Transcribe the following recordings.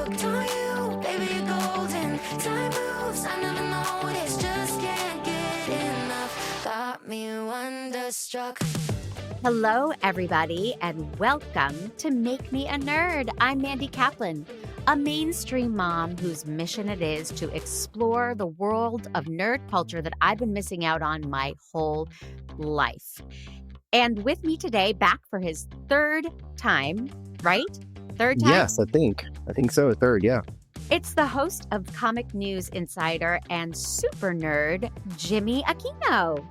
hooked on you, baby, you're golden. Time moves, I never noticed, just can't get enough. Got me wonderstruck. Hello, everybody, and welcome to Make Me a Nerd. I'm Mandy Kaplan, a mainstream mom whose mission it is to explore the world of nerd culture that I've been missing out on my whole life. And with me today, back for his third time, right? Third time? Yes, I think so. Third, yeah. It's the host of Comic News Insider and super nerd, Jimmy Aquino.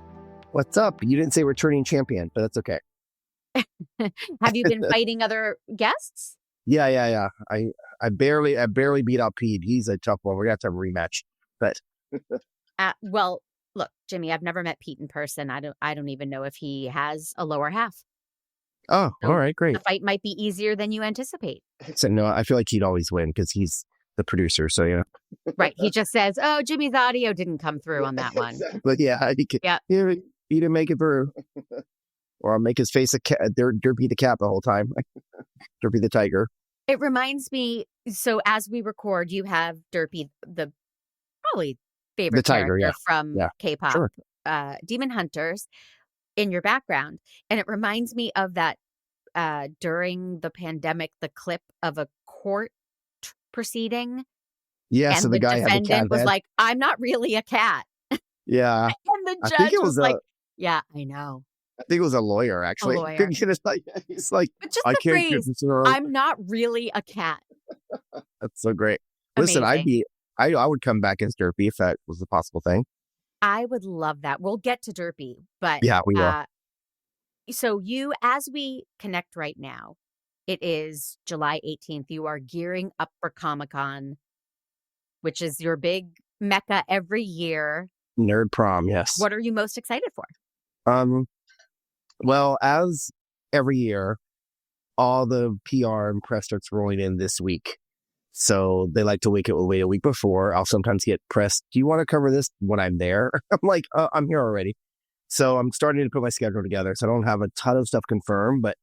What's up? You didn't say returning champion, but that's okay. Have you been fighting other guests? Yeah. I barely beat out Pete. He's a tough one. We're gonna have to have a rematch. But well, look, Jimmy, I've never met Pete in person. I don't even know if he has a lower half. oh, So all right, great. the fight might be easier than you anticipate. So no, I feel like he'd always win because he's the producer. So yeah. Right. He just says, oh, Jimmy's audio didn't come through on that one. But yeah, he didn't make it through. Or I'll make his face a Derpy the cat the whole time. Derpy the tiger. It reminds me, so as we record, you have Derpy, the probably favorite The tiger, character from K-pop, Sure. Demon Hunters, in your background. And it reminds me of that during the pandemic, the clip of a court proceeding. Yeah, And so the the guy had the cat defendant was head. like, I'm not really a cat. Yeah. And the I judge think it was was like, yeah, I know. I think it was a lawyer actually. lawyer. He's like, But just I the can't get phrase, this wrong. I'm not really a cat. That's so great. Listen, Amazing. I would come back as Derpy if that was a possible thing. I would love that. We'll get to Derpy, but Yeah, we will. So you, as we connect right now, it is July 18th. You are gearing up for Comic-Con, which is your big mecca every year. Nerd prom, yes. What are you most excited for? Well, as every year, all the PR and press starts rolling in this week. So they like to wait a week before. I'll sometimes get pressed. Do you want to cover this when I'm there? I'm like, I'm here already. So I'm starting to put my schedule together. So I don't have a ton of stuff confirmed, but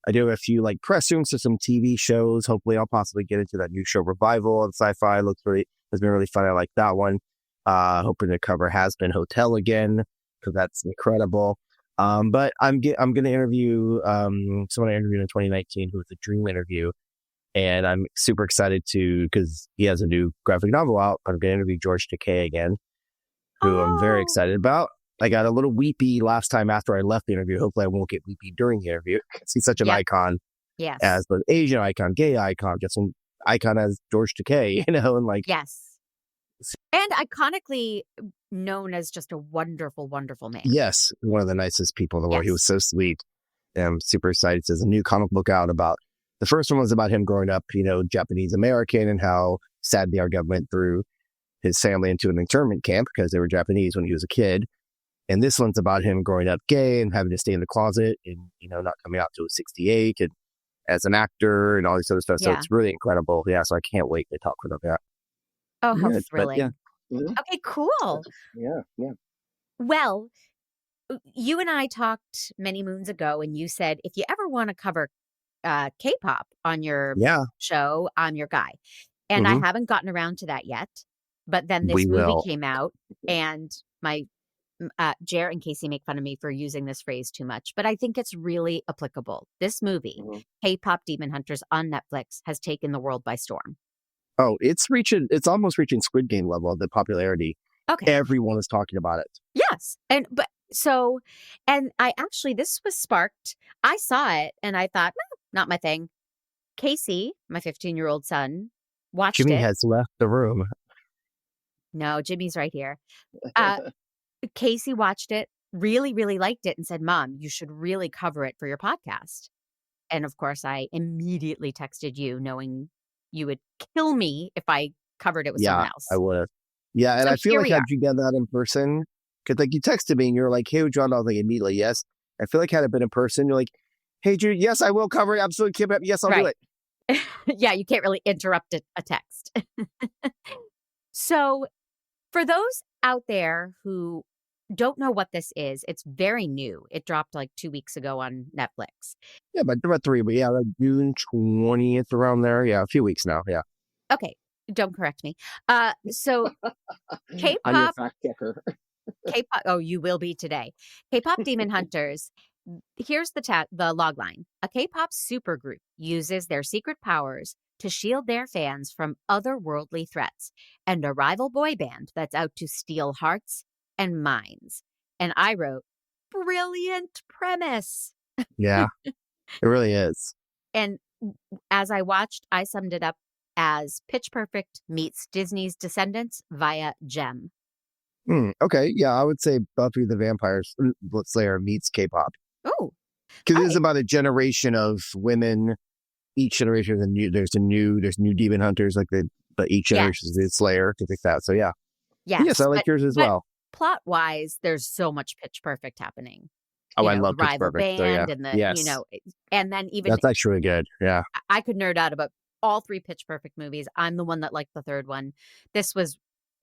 I do have a few like press rooms to some TV shows. Hopefully I'll possibly get into that new show Revival on Sci-Fi. Has been really fun. I like that one. Hoping to cover Has Been Hotel again, because that's incredible. But I'm going to interview someone I interviewed in 2019 who was a dream interview. And I'm super excited because he has a new graphic novel out. I'm going to interview George Takei again, who I'm very excited about. I got a little weepy last time after I left the interview. Hopefully I won't get weepy during the interview. He's such an icon. Yes. As the Asian icon, gay icon, just an icon as George Takei, and like. Yes. And iconically known as just a wonderful, wonderful man. Yes. One of the nicest people in the world. He Yes. was so sweet. And I'm super excited. There's a new comic book out about, the first one was about him growing up, Japanese American, and how sadly our government threw his family into an internment camp because they were Japanese when he was a kid. And this one's about him growing up gay and having to stay in the closet and, not coming out till 68 and as an actor and all this other stuff. So it's really incredible. Yeah. So I can't wait to talk with him. Yeah. Oh, how Yeah, thrilling. yeah. Mhm. Okay, cool. Yeah. Well, you and I talked many moons ago, and you said, if you ever want to cover K-pop on your show, I'm your guy. And I haven't gotten around to that yet. But then this movie came out, and my Jer and Casey make fun of me for using this phrase too much, but I think it's really applicable. This movie, K-pop Demon Hunters on Netflix, has taken the world by storm. Oh, it's almost reaching Squid Game level of the popularity. Okay. Everyone is talking about it. Yes. And I actually, this was sparked. I saw it and I thought, not my thing. Casey, my 15-year-old son, watched Jimmy it. has left the room. No, Jimmy's right here. Casey watched it, really, really liked it, and said, Mom, you should really cover it for your podcast. And of course, I immediately texted you, knowing you would kill me if I covered it with someone else. I would have. Yeah, and So I feel here like we had are. you done that in person, because you texted me and you're like, hey, would you want to? I was like, immediately, yes. I feel like had it been in person, you're like, hey, Jude, yes, I will cover it. Absolutely. Yes, I'll do it. Yeah, you can't really interrupt a text. So for those out there who don't know what this is, it's very new. It dropped like 2 weeks ago on Netflix. Yeah, but about 3, but like June 20th around there. Yeah, a few weeks now. Yeah. Okay, don't correct me. So I'm your K-pop, fact checker. K-pop. Oh, you will be today. K-pop demon hunters. Here's the log line. A K-pop supergroup uses their secret powers to shield their fans from otherworldly threats, and a rival boy band that's out to steal hearts and minds. And I wrote, brilliant premise. Yeah, it really is. And as I watched, I summed it up as Pitch Perfect meets Disney's Descendants via Gem. Okay, yeah, I would say Buffy the Vampire Slayer meets K-pop. Oh, because it's about a generation of women. Each generation there's new demon hunters, but each generation is a Slayer, things like that. So yeah, yes, I like yours as well. Plot wise, there's so much Pitch Perfect happening. I love the Pitch rival Perfect. band So, and the and then even that's actually really good. Yeah, I could nerd out about all 3 Pitch Perfect movies. I'm the one that liked the third one. This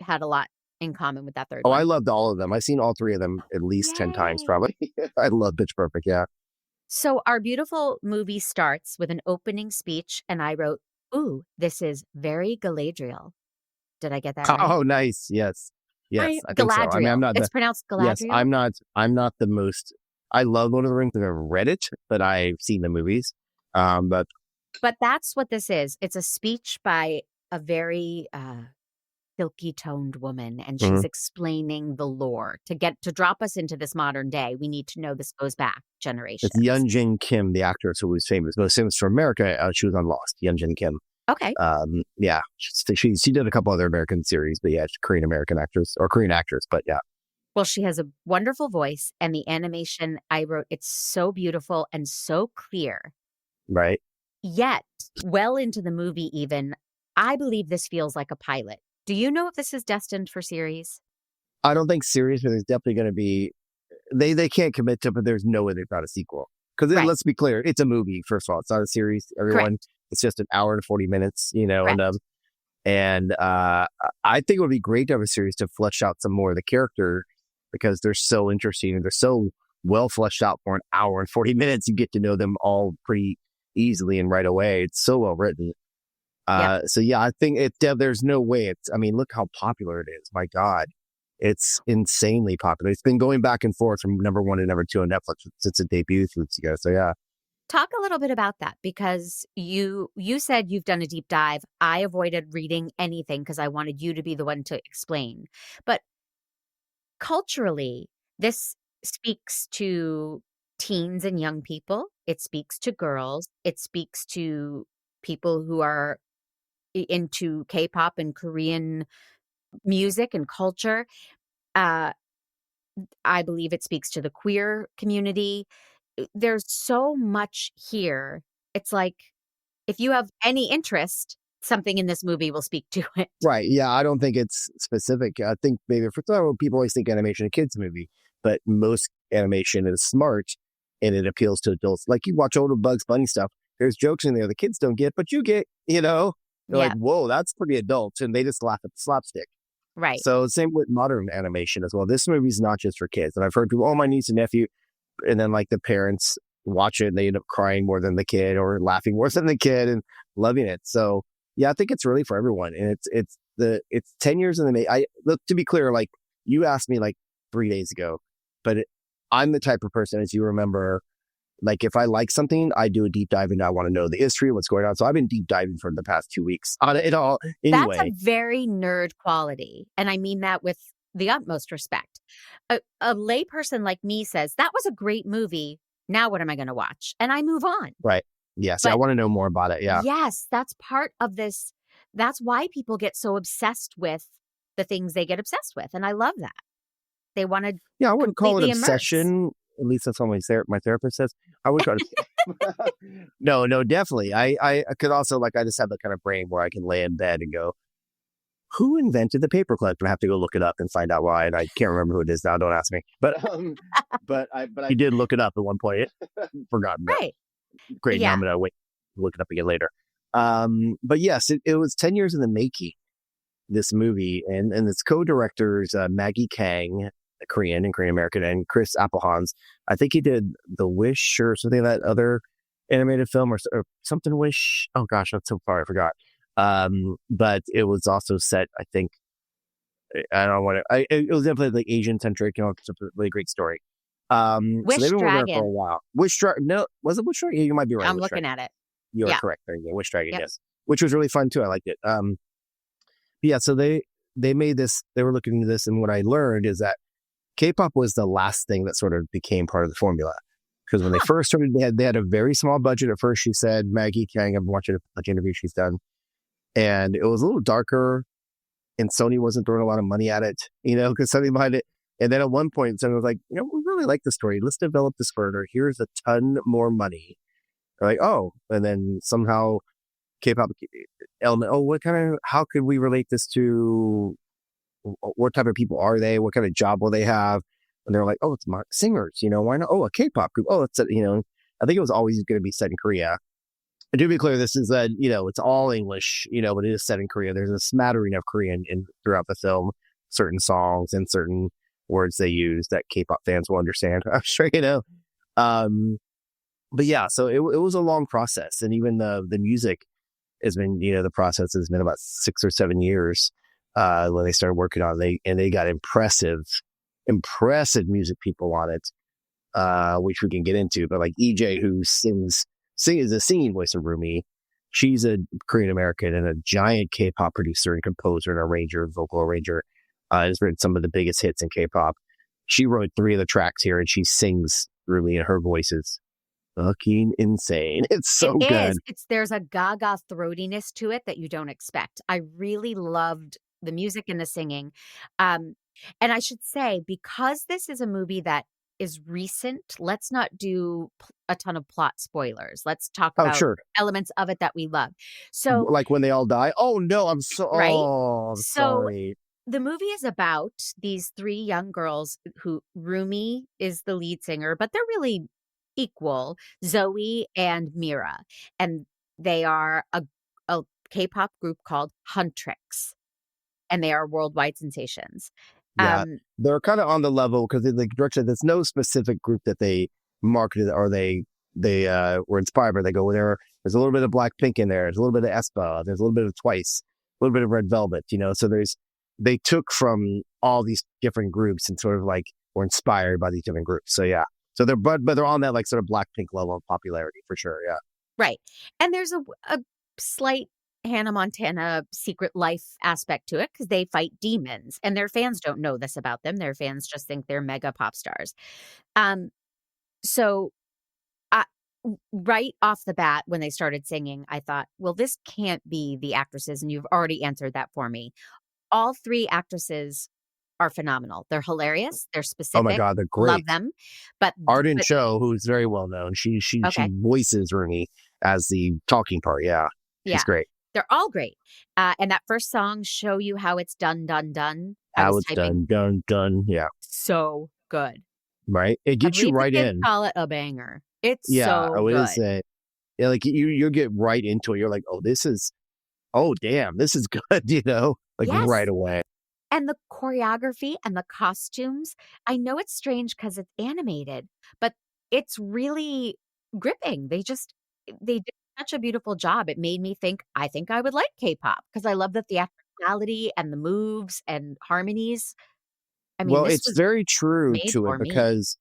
had a lot in common with that third one. I loved all of them. I've seen all 3 of them at least 10 times probably. I love Pitch Perfect. Yeah. So our beautiful movie starts with an opening speech, and I wrote, "Ooh, this is very Galadriel." Did I get that right? Oh, nice. Yes. I think so. I mean, I'm not. It's pronounced Galadriel. Yes, I'm not the most. I love Lord of the Rings. I've read it, but I've seen the movies. But that's what this is. It's a speech by a very silky toned woman, and she's explaining the lore to drop us into this modern day. We need to know this goes back generations. It's Yoon Kim, the actress who was most famous for America. She was on Lost. Yoon Kim. Okay. Yeah, she did a couple other American series, but yeah, she's a Korean American actress or Korean actress. But yeah. Well, she has a wonderful voice, and the animation, I wrote, it's so beautiful and so clear. Right. Yet, well into the movie even, I believe this feels like a pilot. Do you know if this is destined for series? I don't think series, but there's definitely going to be. They can't commit to, but there's no way they've got a sequel. Because let's be clear, it's a movie. First of all, it's not a series. Everyone, Correct. It's just an hour and 40 minutes, Correct. and I think it would be great to have a series to flesh out some more of the character because they're so interesting and they're so well fleshed out for an hour and 40 minutes. You get to know them all pretty easily and right away. It's so well written. So yeah, I think there's no way look how popular it is. My God, it's insanely popular. It's been going back and forth from number 1 to number 2 on Netflix since it debuted 2 weeks ago. So yeah. Talk a little bit about that because you said you've done a deep dive. I avoided reading anything because I wanted you to be the one to explain. But culturally, this speaks to teens and young people. It speaks to girls. It speaks to people who are into K-pop and Korean music and culture. I believe it speaks to the queer community. There's so much here. It's like if you have any interest, something in this movie will speak to it. Right. Yeah. I don't think it's specific. I think maybe for some people always think animation a kids movie, but most animation is smart and it appeals to adults. Like you watch old Bugs Bunny stuff. There's jokes in there the kids don't get, but you get, They're like, whoa, that's pretty adult. And they just laugh at the slapstick. Right. So same with modern animation as well. This movie's not just for kids. And I've heard people, my niece and nephew, and then like the parents watch it and they end up crying more than the kid or laughing more than the kid and loving it. So yeah, I think it's really for everyone. And it's 10 years in the making. Look, to be clear, like you asked me like 3 days ago, but I'm the type of person, as you remember, like if I like something, I do a deep dive and I want to know the history, what's going on. So I've been deep diving for the past 2 weeks on it all. Anyway. That's a very nerd quality. And I mean that with the utmost respect. A layperson like me says, that was a great movie. Now what am I going to watch? And I move on. Right. Yes. I want to know more about it. Yeah. Yes. That's part of this. That's why people get so obsessed with the things they get obsessed with. And I love that. They want to. Yeah. I wouldn't call it obsession. At least that's what my therapist says. I would try to. No, definitely. I could also I just have the kind of brain where I can lay in bed and go, who invented the paperclip? And I have to go look it up and find out why. And I can't remember who it is now. Don't ask me. But I did look it up at one point. Forgotten. Right. Great. Yeah. Now I'm gonna look it up again later. But yes, it was 10 years in the making. This movie and its co-directors Maggie Kang, Korean American, and Chris Applehans. I think he did The Wish or something, that other animated film or something. Wish. Oh gosh, that's so far I forgot. But it was also set, I think, I don't want to. It was definitely like Asian centric. It's a really great story. So Wish they've been working on it for a Dragon. while. Wish Dragon? No, was it Wish Dragon? Yeah, you might be right. I'm Wish looking Dragon. at it. You are Yeah. correct. There you go. Wish Dragon, Yep. yes. Which was really fun too. I liked it. Yeah. So they made this. They were looking into this, and what I learned is that K-pop was the last thing that sort of became part of the formula. Because when they first started, they had a very small budget. At first, she said, Maggie Kang, I've watched a bunch of interviews she's done, and it was a little darker. And Sony wasn't throwing a lot of money at it, because something behind it. And then at one point, Sony was like, we really like the story. Let's develop this further. Here's a ton more money. They're like, oh, and then somehow K-pop element. Oh, how could we relate this to? What type of people are they? What kind of job will they have? And they're like, oh, it's singers. Why not? Oh, a K-pop group. Oh, it's I think it was always going to be set in Korea. And to be clear, this is it's all English, but it is set in Korea. There's a smattering of Korean throughout the film, certain songs and certain words they use that K-pop fans will understand. I'm sure, But yeah, so it was a long process. And even the music has been, the process has been about 6 or 7 years when they started working on it. They got impressive music people on it, which we can get into. But like EJAE, who is the singing voice of Rumi. She's a Korean American and a giant K-pop producer and composer and arranger, vocal arranger. Has written some of the biggest hits in K-pop. She wrote 3 of the tracks here, and she sings Rumi, and her voice is fucking insane. It's so good. There's a gaga throatiness to it that you don't expect. I really loved the music and the singing. And I should say, because this is a movie that is recent, let's not do a ton of plot spoilers. Let's talk about elements of it that we love. So, like when they all die. Oh no, I'm right. I'm sorry. The movie is about these 3 young girls who Rumi is the lead singer, but they're really equal, Zoe and Mira, and they are a K-pop group called Huntrix, and they are worldwide sensations. Yeah, they're kind of on the level because the director, there's no specific group that they marketed or they were inspired by. They go there. There's a little bit of Blackpink in there. There's a little bit of aespa. There's a little bit of Twice. A little bit of Red Velvet. So they took from all these different groups and sort of like were inspired by these different groups. So yeah, so they're but they're on that like sort of Blackpink level of popularity for sure. Yeah, right. And there's a slight Hannah Montana Secret Life aspect to it because they fight demons, and their fans don't know this about them. Their fans just think they're mega pop stars. So right off the bat, when they started singing, I thought, well, this can't be the actresses, and you've already answered that for me. All 3 actresses are phenomenal. They're hilarious. They're specific. Oh my God, they're great. Love them. But Arden Cho, who's very well known, she voices Rooney as the talking part. Yeah, she's great. They're all great. And that first song, Show You How It's Done, Done, Done. How it's done. Yeah. So good. Right? It gets you right in. Call it a banger. It's so good. It is like you get right into it. You're like, oh damn, this is good, right away. And the choreography and the costumes, I know it's strange because it's animated, but it's really gripping. They did such a beautiful job. It made me think, I think I would like K-pop because I love the theatricality and the moves and harmonies. I mean, it's very true to it because,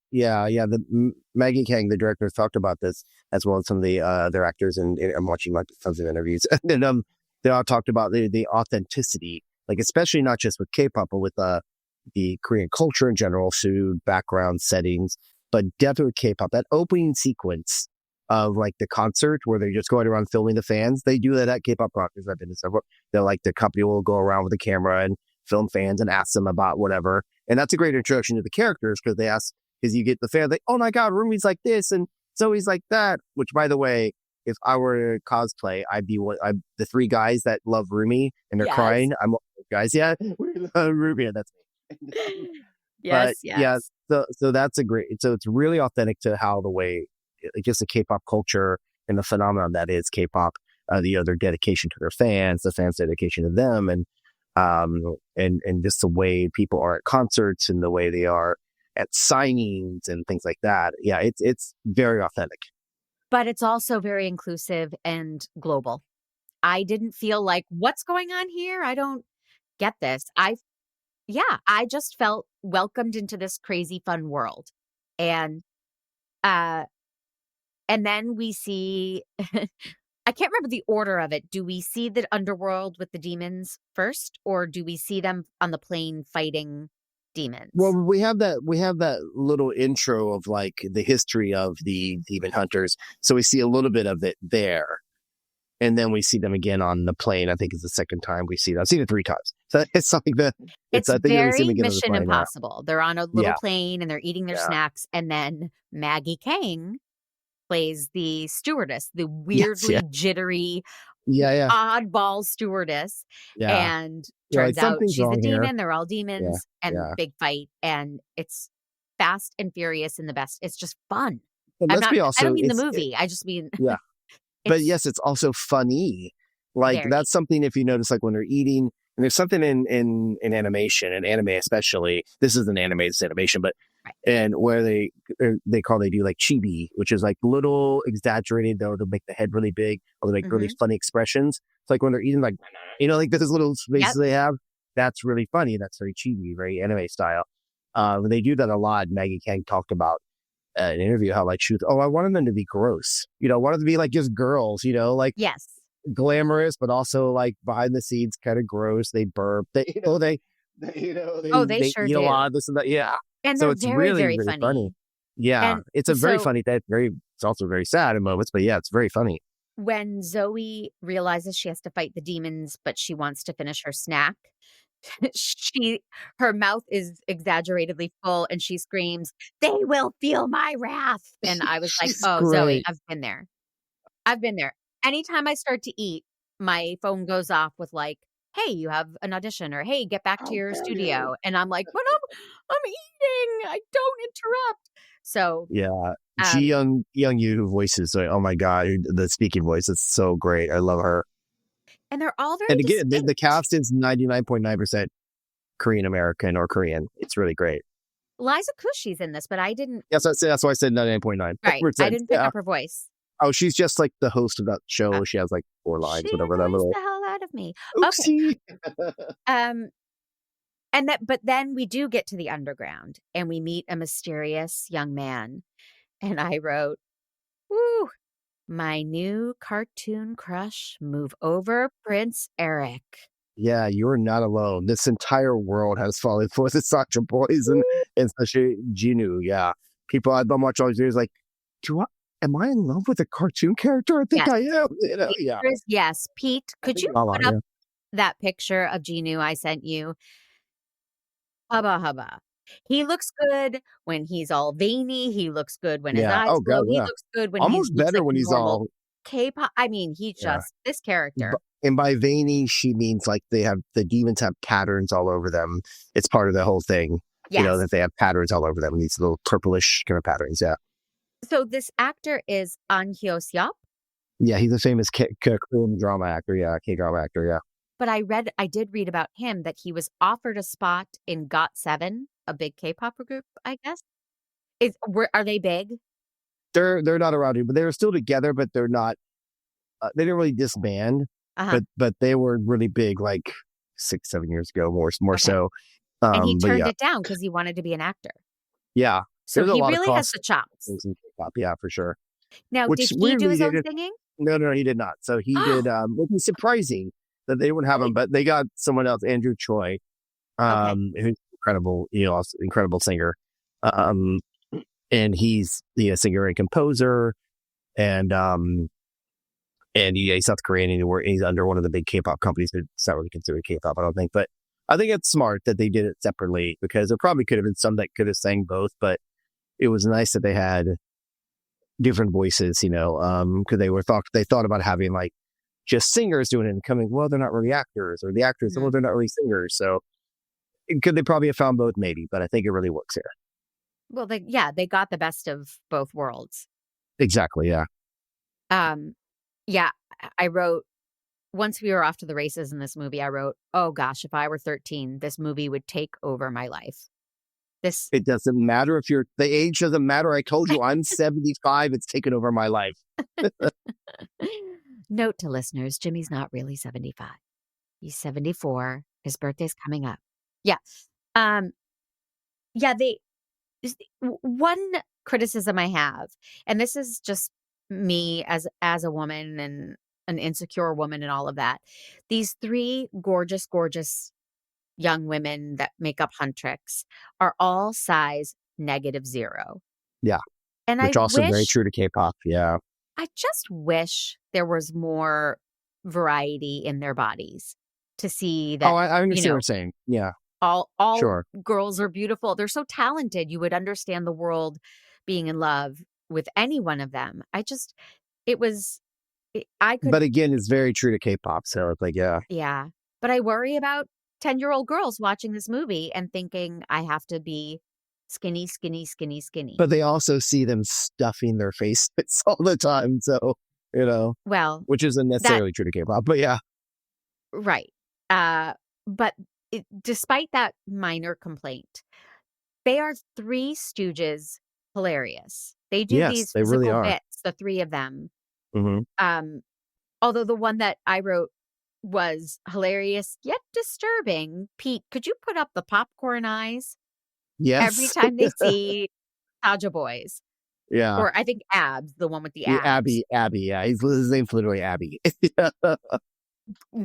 Maggie Kang, the director, talked about this as well as some of the other actors, and I'm watching like tons of interviews. And they all talked about the authenticity, like especially not just with K-pop, but with the Korean culture in general, food, background, settings, but definitely with K-pop. That opening sequence of like the concert where they're just going around filming the fans. They do that at K-pop concerts. I've been to several. They're like the company will go around with the camera and film fans and ask them about whatever. And that's a great introduction to the characters because they ask, because you get the fan like, oh my God, Rumi's like this and Zoe's like that. Which, by the way, if I were to cosplay, I'd be the 3 guys that love Rumi and they're crying. I'm guys, yeah, we love Rumi, and that's me. Yes. Yeah, so that's a great. So it's really authentic to how the way. Just the K-pop culture and the phenomenon that is K-pop, their dedication to their fans, the fans' dedication to them, and just the way people are at concerts and the way they are at signings and things like that. Yeah, it's very authentic. But it's also very inclusive and global. I didn't feel like, what's going on here? I don't get this. I just felt welcomed into this crazy fun world. And uh and then we see I can't remember the order of it. Do we see the underworld with the demons first, or do we see them on the plane fighting demons? Well, we have that little intro of like the history of the demon hunters. So we see a little bit of it there. And then we see them again on the plane. I think it's the second time we see them. I've seen it 3 times. So it's like it's I think very on the Mission plane, Impossible. They're on a little plane and they're eating their snacks. And then Maggie Kang plays the stewardess, the weirdly jittery, oddball stewardess. Yeah. And turns out she's a demon. Here. They're all demons and big fight. And it's fast and furious in the best. It's just fun. I don't mean the movie. I just mean... Yeah. But yes, it's also funny. Like that's something, if you notice, like when they're eating, and there's something in animation, and anime especially, this isn't anime, it's animation, but and where they do like chibi, which is like little exaggerated, though, to make the head really big, or they make really funny expressions. It's like when they're eating, like, like this little spaces they have, that's really funny. That's very chibi, very anime style. They do that a lot. Maggie Kang talked about an interview how like she was, I wanted them to be gross, I wanted them to be like just girls, like glamorous, but also like behind the scenes kind of gross. They burp, they sure eat a lot of this and that, and so it's really, very funny. Yeah, and it's a very funny. It's also very sad in moments, but it's very funny. When Zoe realizes she has to fight the demons, but she wants to finish her snack, her mouth is exaggeratedly full and she screams, "They will feel my wrath." And I was like, great. Zoe, I've been there. Anytime I start to eat, my phone goes off with like, "Hey, you have an audition," or "Hey, get back to your studio." And I'm like, "But I'm eating. I don't interrupt." So Young Yu, who voices, oh my god, the speaking voice is so great. I love her. And they're all very And again, distinct. the cast is 99.9% Korean American or Korean. It's really great. Liza Kushi's in this, but I didn't. Yes, that's why I said 99.9. Right, I didn't pick up her voice. Oh, she's just like the host of that show. She has like 4 lines, whatever. That little. The hell out of me. Oopsie. Okay. But then we do get to the underground and we meet a mysterious young man. And I wrote, "Woo, my new cartoon crush, move over, Prince Eric." Yeah, you're not alone. This entire world has fallen for the Sasha boys and especially Jinu. Yeah, people I've been watching all these years like, am I in love with a cartoon character? I think I am. Yes, Pete, could you put up that picture of Jinu I sent you? Hubba hubba. He looks good when he's all veiny. He looks good when his eyes glow. He looks good when almost better when he's all K-pop. I mean, he just this character. And by veiny, she means like the demons have patterns all over them. It's part of the whole thing. Yes. That they have patterns all over them. These little purplish kind of patterns. Yeah. So this actor is An Hyo-seop. Yeah, he's a famous Korean drama actor. Yeah, K-drama actor. Yeah. But I did read about him that he was offered a spot in GOT7, a big K-pop group, I guess. Are they big? They're not around here, but they're still together, but they're not. They didn't really disband, but they were really big like 6-7 years ago, more so. And he turned it down because he wanted to be an actor. Yeah, so he really has the chops. K-pop, yeah, for sure. Now, did he do his own singing? No, he did not. So he did. Which is surprising that they wouldn't have him, but they got someone else, Andrew Choi, who's incredible, incredible singer. And he's a singer and composer, and he's South Korean, and he's under one of the big K-pop companies. It's not really considered K-pop, I don't think, but I think it's smart that they did it separately because there probably could have been some that could have sang both, but it was nice that they had different voices, because they thought about having like just singers doing it and coming, well, they're not really actors, or the actors, well, they're not really singers. So could they probably have found both? Maybe, but I think it really works here. Well, they got the best of both worlds. Exactly. Yeah. Yeah. I wrote, once we were off to the races in this movie, I wrote, oh gosh, if I were 13, this movie would take over my life. It doesn't matter if the age doesn't matter. I told you I'm 75. It's taken over my life. Note to listeners, Jimmy's not really 75. He's 74. His birthday's coming up. Yeah. Yeah, one criticism I have, and this is just me as a woman and an insecure woman and all of that. These three gorgeous, gorgeous young women that make up Huntrix are all size -0. Yeah. And Which also very true to K-pop. Yeah. I just wish there was more variety in their bodies to see that. Oh, I understand what you're saying. Yeah. All Sure. girls are beautiful. They're so talented. You would understand the world being in love with any one of them. I could. But again, it's very true to K-pop. So it's like, yeah. Yeah. But I worry about 10-year-old girls watching this movie and thinking I have to be skinny, skinny, skinny, skinny. But they also see them stuffing their face all the time. So, well, which isn't necessarily true to K-pop, but yeah. Right. But despite that minor complaint, they are three stooges hilarious. They do these they really physical are. bits, the three of them. Mm-hmm. Although the one that I wrote was hilarious yet disturbing. Pete, could you put up the popcorn eyes? Yes. Every time they see Saja Boys. Yeah. Or I think Abs, the one with the abs. Abby, yeah. His name's literally Abby.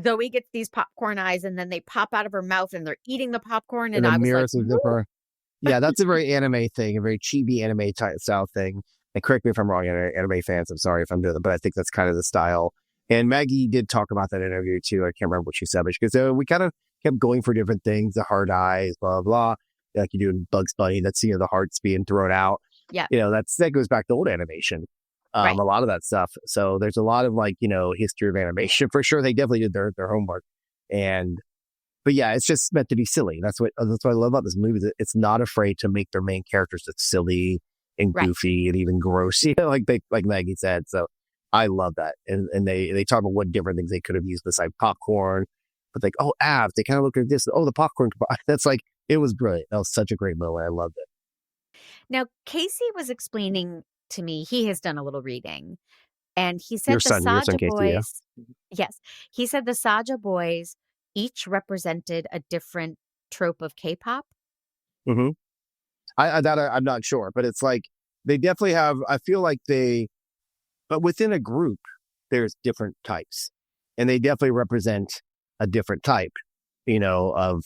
Zoe gets these popcorn eyes and then they pop out of her mouth and they're eating the popcorn. And I was like, yeah, that's a very anime thing, a very chibi anime style thing. And correct me if I'm wrong, anime fans. I'm sorry if I'm doing that, but I think that's kind of the style. And Maggie did talk about that interview too. I can't remember what she said, but because we kind of kept going for different things, the hard eyes, blah, blah, like you do in Bugs Bunny. That's, the hearts being thrown out. Yeah. That goes back to old animation. Right. A lot of that stuff. So there's a lot of history of animation for sure. They definitely did their homework. But yeah, it's just meant to be silly. That's what I love about this movie. It's not afraid to make their main characters look silly and goofy and even gross, like Maggie said. So I love that. And they talk about what different things they could have used besides popcorn. But abs, they kind of look like this. Oh, the popcorn. That's it was brilliant. That was such a great moment. I loved it. Now, Casey was explaining to me, he has done a little reading, and he said your son, Saja Casey, Boys. Yeah? Yes, he said the Saja Boys each represented a different trope of K-pop. Mm-hmm. I'm not sure, but it's they definitely have. I feel like but within a group, there's different types, and they definitely represent a different type, of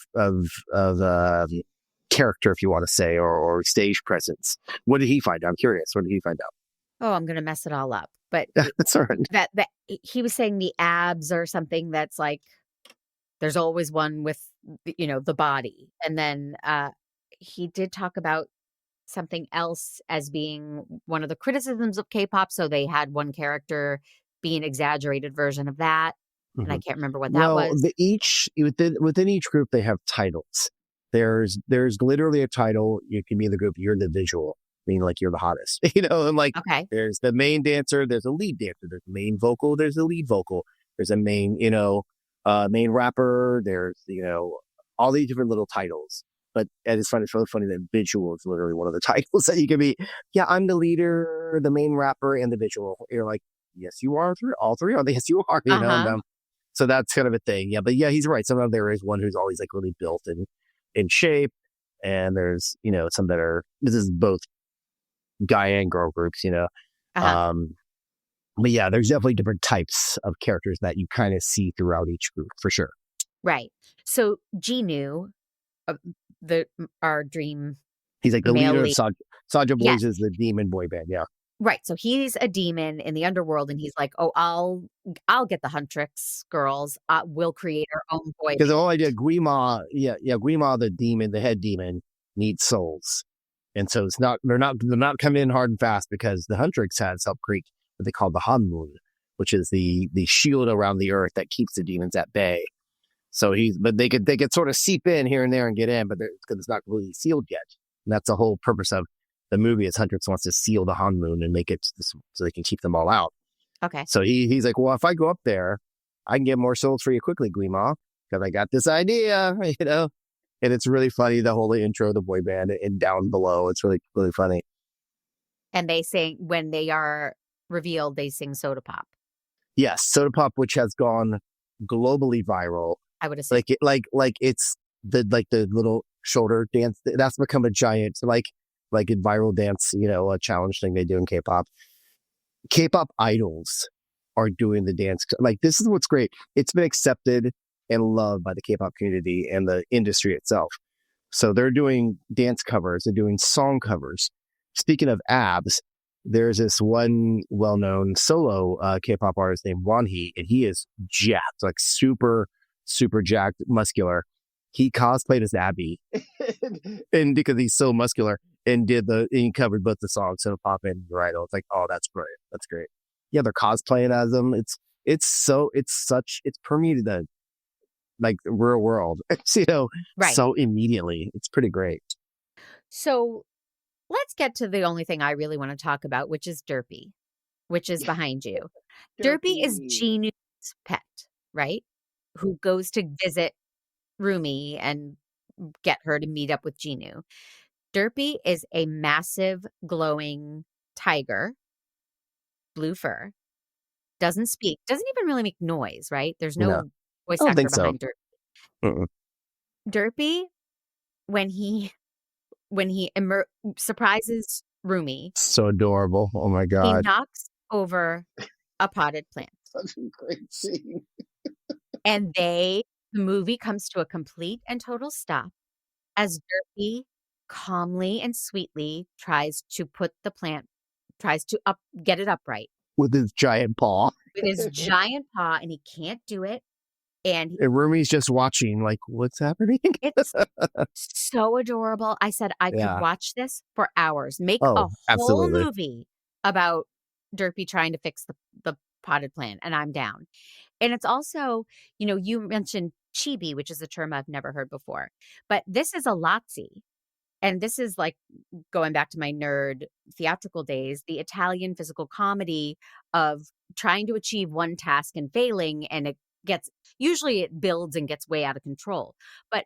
character, if you want to say, or stage presence. What did he find out? I'm curious. What did he find out? Oh, I'm going to mess it all up. But that's all right. That he was saying the abs are something that's there's always one with, the body. And then he did talk about something else as being one of the criticisms of K-pop. So they had one character be an exaggerated version of that. Mm-hmm. And I can't remember what that was. Within each group, they have titles. There's literally a title. You can be in the group. You're the visual, meaning you're the hottest, and okay. There's the main dancer. There's a lead dancer. There's the main vocal. There's the lead vocal. There's a main, main rapper. There's, all these different little titles. But it's really funny that visual is literally one of the titles that you can be. Yeah, I'm the leader, the main rapper, and the visual. You're like, yes, you are. All three are. Yes, you are. And, so that's kind of a thing. Yeah, but yeah, he's right. Sometimes there is one who's always really built and in shape, and there's some that are, this is both guy and girl groups, but yeah, there's definitely different types of characters that you kind of see throughout each group for sure. Right. So Genu, our dream, he's the leader of Saja Boys. Is the demon boy band. Yeah. Right. So he's a demon in the underworld, and he's like, oh, I'll get the Huntrix girls. We'll create our own boy. Because the whole idea, Guima, the demon, the head demon, needs souls. And so they're not coming in hard and fast because the Huntrix has helped create what they call the Hanmun, which is the shield around the earth that keeps the demons at bay. So but they could sort of seep in here and there and get in, but because it's not completely sealed yet. And that's the whole purpose of the movie is Huntrix wants to seal the Hanmun and make it so they can keep them all out. Okay. So he's like, well, if I go up there, I can get more souls for you quickly, Guima, because I got this idea, And it's really funny, the whole intro of the boy band and down below. It's really, really funny. And they sing, when they are revealed, they sing Soda Pop. Yes, Soda Pop, which has gone globally viral. I would assume. Like it's the little shoulder dance. That's become a giant like a viral dance, a challenge thing they do in K-pop. K-pop idols are doing the dance. Like, this is what's great. It's been accepted and loved by the K-pop community and the industry itself. So they're doing dance covers. They're doing song covers. Speaking of abs, there's this one well-known solo K-pop artist named Wonhee, and he is jacked, like super, super jacked, muscular. He cosplayed as Abby, and because he's so muscular, and he covered both the songs, so Pop and Idol. It's like, oh, that's great. That's great. Yeah, they're cosplaying as them. It's permeated the like real world, Right. so immediately. It's pretty great. So let's get to the only thing I really want to talk about, which is Derpy, which is behind you. Derpy is Jinu's pet, right? Who goes to visit Rumi and get her to meet up with Jinu. Derpy is a massive, glowing tiger, blue fur, doesn't speak, doesn't even really make noise, right? There's no voice actor behind Derpy. Derpy, when he surprises Rumi, so adorable. Oh my god! He knocks over a potted plant. Such a great scene. And the movie comes to a complete and total stop as Derpy calmly and sweetly tries to get it upright with his giant paw. And he can't do it. And Rumi's just watching, like, what's happening? It's so adorable. I said I could watch this for hours. Make a whole movie about Derpy trying to fix the potted plant, and I'm down. And it's also, you mentioned chibi, which is a term I've never heard before. But this is a Lazzi. And this is like going back to my nerd theatrical days, the Italian physical comedy of trying to achieve one task and failing, and it builds and gets way out of control. But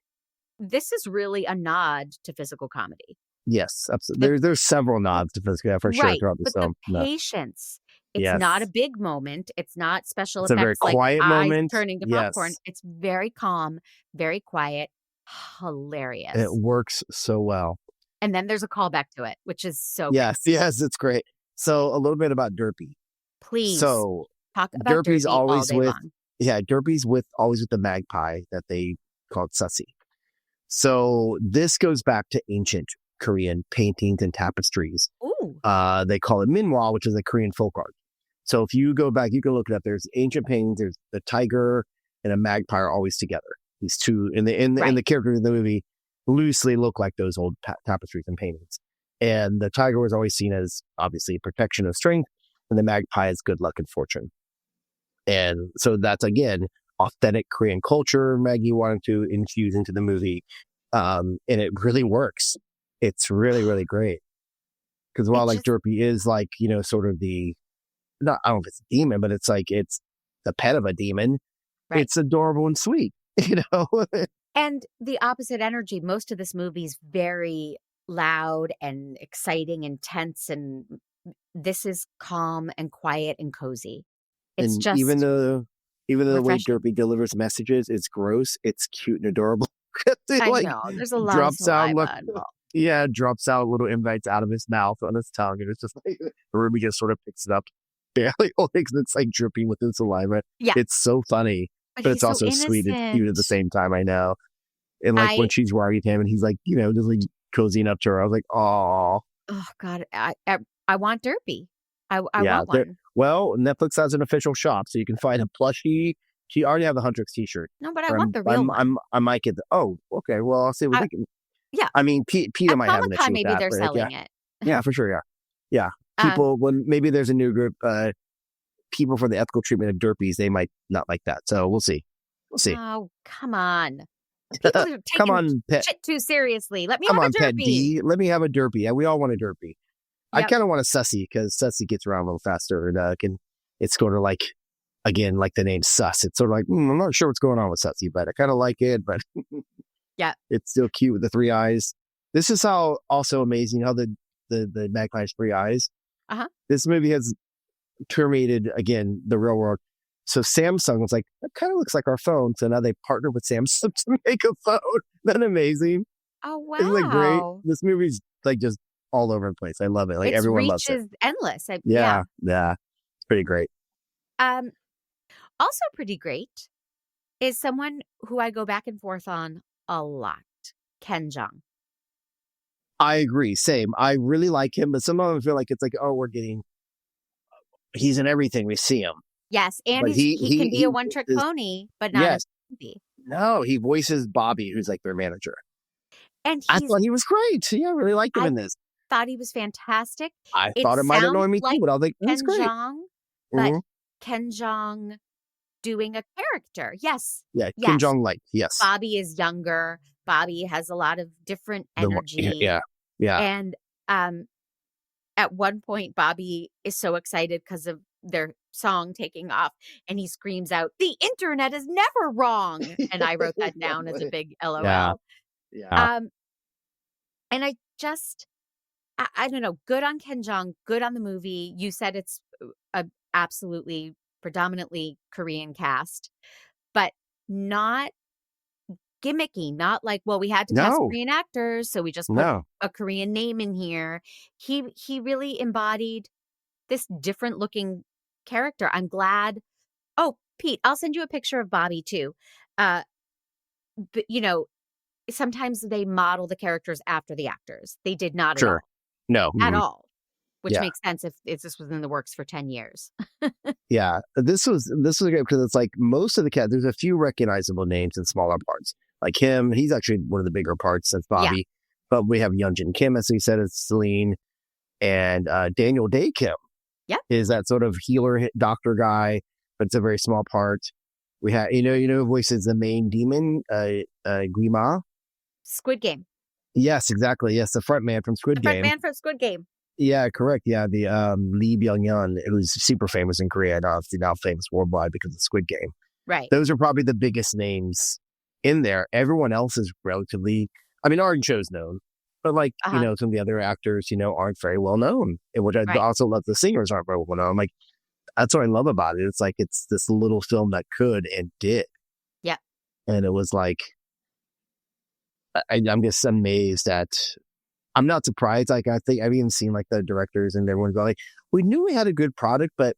this is really a nod to physical comedy. Yes, absolutely. There's several nods to physical for sure throughout the film. The patience. It's not a big moment. It's not special effects. It's a very quiet moment. Turning to popcorn. It's very calm, very quiet, hilarious. And it works so well. And then there's a callback to it, which is so yes, good. Yes, it's great. So a little bit about Derpy. Please. So talk about Derpy's always all day long. Yeah, Derpy's always with the magpie that they called Sussy. So this goes back to ancient Korean paintings and tapestries. Ooh. They call it minhwa, which is a Korean folk art. So if you go back, you can look it up. There's ancient paintings. There's the tiger and a magpie are always together. These two, and the characters in the movie loosely look like those old tapestries and paintings. And the tiger was always seen as obviously protection of strength, and the magpie is good luck and fortune. And so that's, again, authentic Korean culture Maggie wanted to infuse into the movie. And it really works. It's really, really great. Because while Derpy is like, sort of I don't know if it's a demon, but it's like, it's the pet of a demon. Right. It's adorable and sweet, And the opposite energy, most of this movie is very loud and exciting and tense. And this is calm and quiet and cozy. It's just even though the way Derpy delivers messages, it's gross. It's cute and adorable. I know. There's a lot of saliva involved. Drops out little invites out of his mouth on his tongue, and it's just like Ruby just sort of picks it up, barely holding it. It's like dripping with his saliva. Yeah, it's so funny, but it's also so sweet and cute at the same time. I know, and like when she's worried him, and he's like, just like cozying up to her. I was like, oh God, I want Derpy. I want one. Well, Netflix has an official shop, so you can find a plushie. She already have the Huntrix t-shirt. No, but I want the real one. I might get okay. Well, I'll see what they can. Yeah. I mean, PETA might have an issue with maybe that. They're selling it. Yeah, for sure. Yeah. People, when maybe there's a new group, people for the ethical treatment of Derpies, they might not like that. So we'll see. Oh, come on. People are taking shit too seriously. Let me have a Derpy. Pet D. Let me have a Derpy. Yeah, we all want a Derpy. Yep. I kind of want a Sussy because Sussy gets around a little faster and it's sort of like, again, like the name Sus. It's sort of like, I'm not sure what's going on with Sussy, but I kind of like it, but yeah, it's still cute with the 3 eyes. This is how also amazing how the magpie has 3 eyes. Uh-huh. This movie has permeated, again, the real world. So Samsung was like, that kind of looks like our phone. So now they partnered with Samsung to make a phone. Isn't that amazing? Oh, wow. Isn't that great? This movie's like just all over the place. I love it. Like its everyone reach loves it. is endless. Yeah. It's pretty great. Also pretty great is someone who I go back and forth on a lot, Ken Jeong. I agree. Same. I really like him, but some of them feel like it's like, oh, he's in everything. We see him. Yes, and he can be a one-trick pony, but not a movie. No, he voices Bobby, who's like their manager. And I thought he was great. Yeah, I really liked him in this. Thought he was fantastic. I thought it might annoy me too, but I was like, that's great. Jeong, but Ken Jeong doing a character. Yes. Yeah, Ken Jeong like, yes. Bobby is younger. Bobby has a lot of different energy. Yeah. And at one point, Bobby is so excited because of their song taking off, and he screams out, "The internet is never wrong!" And I wrote that down as a big LOL. Yeah. And I just, I don't know, good on Ken Jeong, good on the movie. You said it's a absolutely predominantly Korean cast, but not gimmicky, not like, well, we had to cast Korean actors, so we just put a Korean name in here. He really embodied this different looking character. I'm glad. Oh, Pete, I'll send you a picture of Bobby too. But you know, sometimes they model the characters after the actors. They did not at all. No. At all. Which makes sense if this was in the works for 10 years. Yeah. This was great because it's like most of the cast, there's a few recognizable names in smaller parts. Like him, he's actually one of the bigger parts since Bobby. Yeah. But we have Yeonjin Kim, as we said, as Celine, and Daniel Day Kim. Yeah. Is that sort of healer doctor guy, but it's a very small part. We have, who voices the main demon, Guima? Squid Game. Yes, exactly. Yes, the front man from Squid Game. The front man from Squid Game. Yeah, correct. Yeah, the Lee Byung-yeon, it was super famous in Korea, and obviously now famous worldwide because of Squid Game. Right. Those are probably the biggest names in there. Everyone else is relatively, Arn Cho's known, but some of the other actors, aren't very well known, which I also love. The singers aren't very well known. That's what I love about it. It's like, it's this little film that could and did. Yeah. And it was like, I'm just amazed at, I'm not surprised. I think I've even seen the directors and everyone go we knew we had a good product, but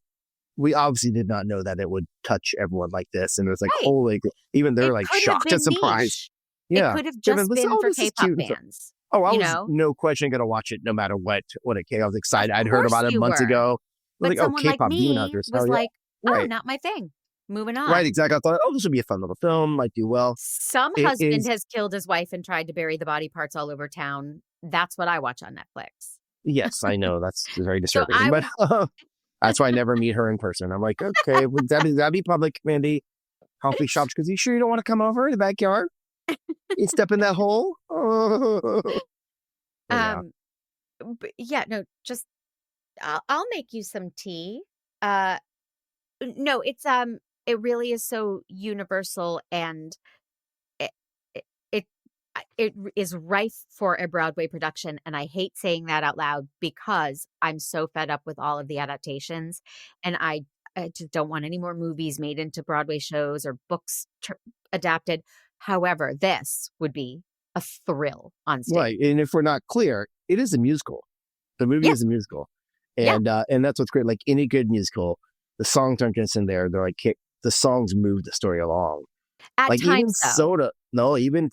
we obviously did not know that it would touch everyone like this. And it was holy, even they're shocked and surprised. Yeah. It could have just been for K-pop fans. Oh, I was no question going to watch it no matter what it came. I was excited. I'd heard about it months ago. But someone K-pop like me was not my thing. Moving on. Right, exactly. I thought, this would be a fun little film. Might do well. Some husband has killed his wife and tried to bury the body parts all over town. That's what I watch on Netflix. Yes, I know. That's very disturbing. But that's why I never meet her in person. I'm like, okay, would that be public, Mandy? Coffee shops, because you sure you don't want to come over in the backyard? You step in that hole? Just I'll make you some tea. No, it's it really is so universal, and it is rife for a Broadway production. And I hate saying that out loud because I'm so fed up with all of the adaptations, and I just don't want any more movies made into Broadway shows or books adapted. However, this would be a thrill on stage. Right, and if we're not clear, it is a musical. The movie is a musical, and that's what's great. Like any good musical, the songs aren't just in there. They're the songs move the story along. At times, even Soda. No, even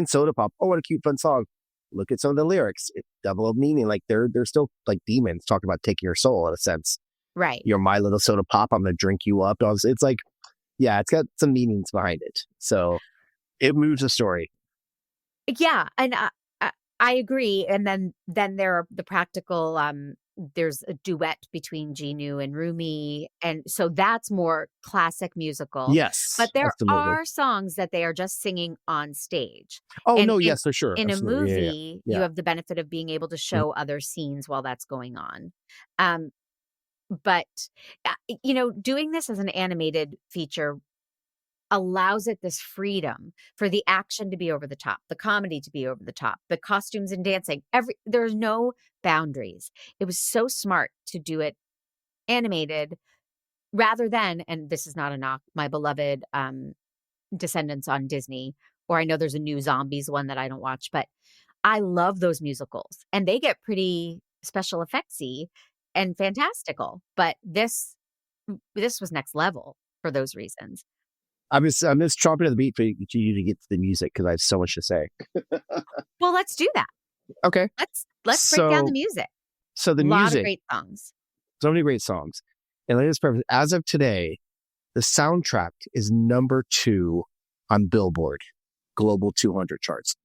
Soda Pop. Oh, what a cute, fun song. Look at some of the lyrics. It's double of meaning. They're still demons talking about taking your soul in a sense. Right. You're my little soda pop. I'm gonna drink you up. It's it's got some meanings behind it. So it moves the story. Yeah, and I agree. And then there are the practical. There's a duet between Jinu and Rumi, and so that's more classic musical. Yes, but there are songs that they are just singing on stage. Oh, and yes, for sure. In absolutely. A movie, you have the benefit of being able to show other scenes while that's going on. But doing this as an animated feature allows it this freedom for the action to be over the top, the comedy to be over the top, the costumes and dancing. There's no boundaries. It was so smart to do it animated, rather than, and this is not a knock, my beloved Descendants on Disney, or I know there's a new Zombies one that I don't watch, but I love those musicals, and they get pretty special effectsy and fantastical. But this was next level for those reasons. I'm just chomping at the beat for you to get to the music because I have so much to say. Well, let's do that. Okay. Let's break down the music. So the music. A lot music, of great songs. So many great songs. And let me just preface, as of today, the soundtrack is number 2 on Billboard Global 200 charts.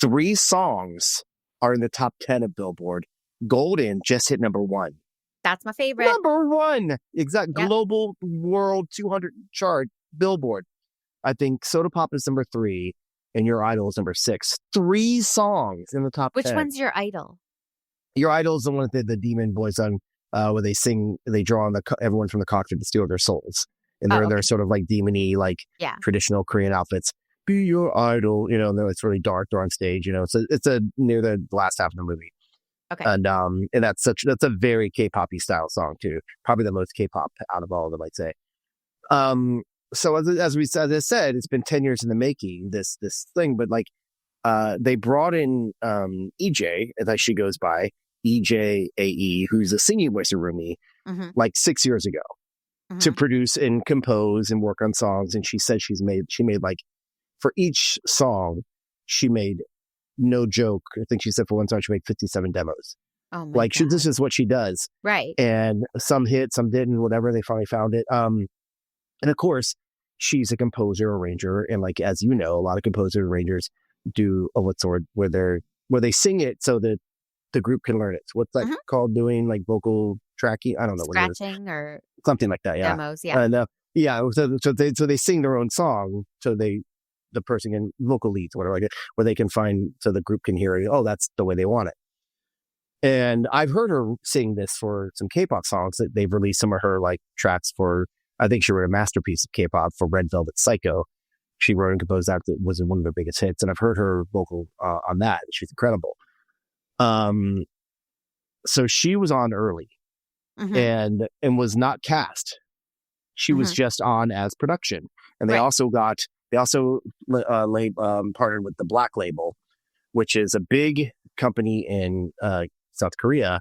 3 songs are in the top 10 of Billboard. Golden just hit number 1. That's my favorite. Number 1! Exact. Yep. Global World 200 chart, Billboard. I think Soda Pop is number 3, and Your Idol is number 6. 3 songs in the top 10. Which one's Your Idol? Your Idol is the one that the Demon Boys song, where they sing, they draw on everyone from the cockpit to steal their souls. And they're in their sort of like demon-y, like traditional Korean outfits. Be your idol, it's really dark. They're on stage, it's near the last half of the movie. Okay. And that's a very K-pop-y style song too. Probably the most K-pop out of all of them, I'd say. So as I said, it's been 10 years in the making, this thing, but like, they brought in, EJAE, as she goes by, EJAE, who's a singing voice of Rumi, like 6 years ago to produce and compose and work on songs. And she said she made like, for each song, she made, no joke, I think she said for one song, she made 57 demos. Oh my God. This is what she does. Right. And some hit, some didn't, whatever, they finally found it. And of course, she's a composer, arranger, and like, as you know, a lot of composers, arrangers do a what sort where they sing it so that the group can learn it. What's that called? Doing like vocal tracking? I don't know. Scratching or something like that. Yeah. Demos. Yeah. And so they sing their own song, so the person can vocal leads, whatever, like it, where they can find, so the group can hear it. Oh, that's the way they want it. And I've heard her sing this for some K-pop songs that they've released some of her like tracks for. I think she wrote a masterpiece of K-pop for Red Velvet Psycho. She wrote and composed that was one of their biggest hits. And I've heard her vocal on that. She's incredible. So she was on early and was not cast. She was just on as production. And they also partnered with the Black Label, which is a big company in South Korea.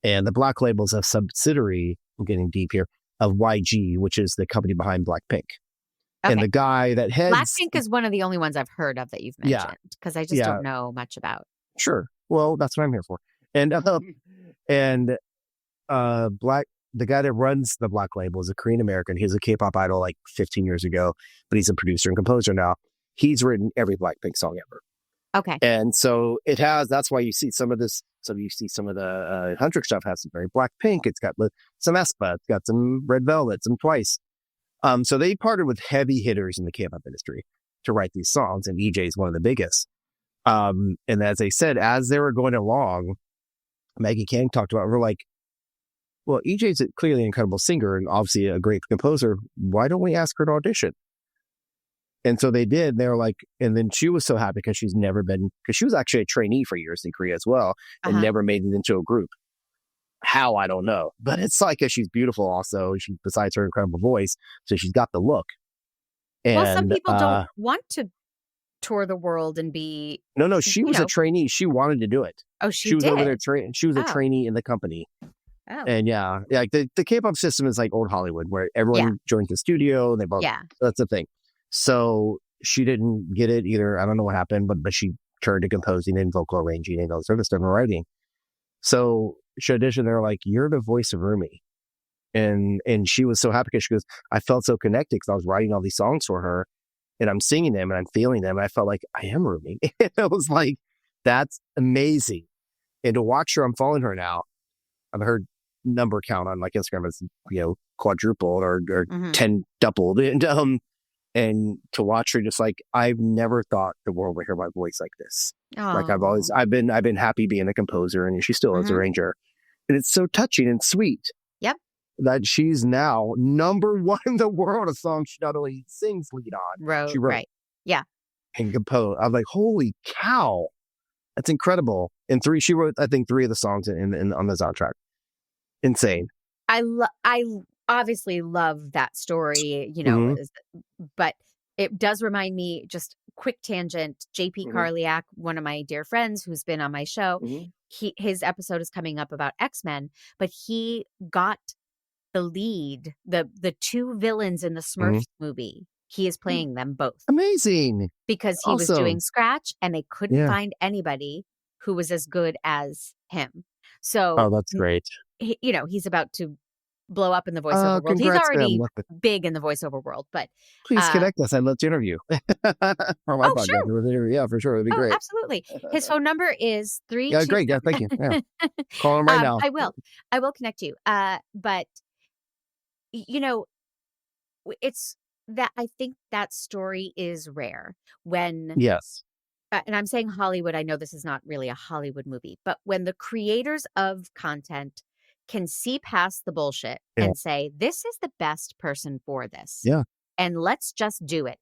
And the Black Label is a subsidiary, I'm getting deep here, of YG, which is the company behind Blackpink. Okay. And the guy that heads... Blackpink is one of the only ones I've heard of that you've mentioned, because I just don't know much about. Sure. Well, that's what I'm here for. And the guy that runs the Black Label is a Korean American. He was a K-pop idol like 15 years ago, but he's a producer and composer now. He's written every Blackpink song ever. Okay. And so that's why you see some of this. So you see some of the Huntrick stuff has some very Blackpink. It's got some aespa. It's got some Red Velvet, some Twice. So they partnered with heavy hitters in the K-pop industry to write these songs, and EJAE is one of the biggest. And as I said, as they were going along, Maggie Kang talked about, we're like, well, EJAE's clearly an incredible singer and obviously a great composer. Why don't we ask her to audition? And so they did. They were like, and then she was so happy because she was actually a trainee for years in Korea as well and never made it into a group. How, I don't know. But it's like, she's beautiful also. Besides her incredible voice, so she's got the look. And, some people don't want to tour the world and be... No, she was a trainee. She wanted to do it. Oh, she was did? Over there she was a trainee in the company. Oh. And like the K-pop system is like old Hollywood, where everyone joins the studio. They both, that's the thing. So she didn't get it either. I don't know what happened, but she turned to composing and vocal arranging and all this other stuff and writing. So she auditioned. They're like, "You're the voice of Rumi," and she was so happy because she goes, "I felt so connected because I was writing all these songs for her, and I'm singing them and I'm feeling them. And I felt like I am Rumi." And I was like, "That's amazing!" And to watch her, I'm following her now. I've heard number count on like Instagram is quadrupled or 10 doubled, and to watch her, just like, I've never thought the world would hear my voice like this. Aww. Like I've been happy being a composer, and she still is a arranger, and it's so touching and sweet. Yep. That she's now number 1 in the world. A song she not only sings lead on, she wrote, right? Yeah, and composed. I'm like, holy cow, that's incredible. And she wrote, I think, 3 of the songs in on the soundtrack. Insane. I obviously love that story, Hmm. but it does remind me, just quick tangent, JP Hmm. Carliak, one of my dear friends who's been on my show, Hmm. his episode is coming up about X-Men, but he got the lead, the two villains in the Hmm. Smurfs movie. He is playing them both Amazing. because he was doing Awesome. Scratch and they couldn't Yeah. find anybody who was as good as him. Oh, So, that's great. he's about to blow up in the voiceover world. He's Congrats to him. already big in the voiceover world, but Please uh connect us. I'd love to interview for my oh, podcast. sure. Yeah, for sure. It'd be Oh, great. absolutely. His phone number is Yeah, 32. great. Yeah, thank you. Yeah. Call him right now. I will connect you. But you know, it's that I think that story is rare when, Yes. and I'm saying Hollywood, I know this is not really a Hollywood movie, but when the creators of content can see past the bullshit Yeah. and say, this is the best person for this. Yeah. And let's just do it.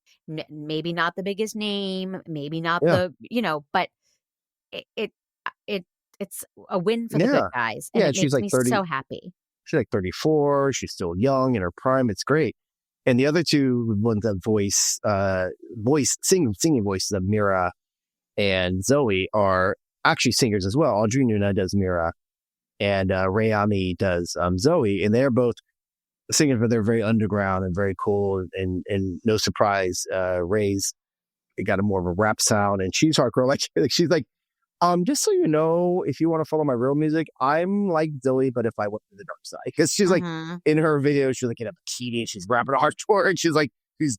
Maybe not the biggest name, maybe not Yeah. but it it's a win for the good guys. And it she's makes like me 30. so happy. She's like 34. She's still young in her prime. It's great. And the other two ones that singing voices of Mira and Zoe are actually singers as well. Audrey Nuna does Mira, and Rayami does Zoe, and they're both singers, but they're very underground and very cool. And no surprise, Ray's got a more of a rap sound, and she's hardcore. Like she's like, just so you know, if you want to follow my real music, I'm like Zoe, but if I went to the dark side, because she's like in her videos, she's like in a bikini, and she's rapping hardcore, and she's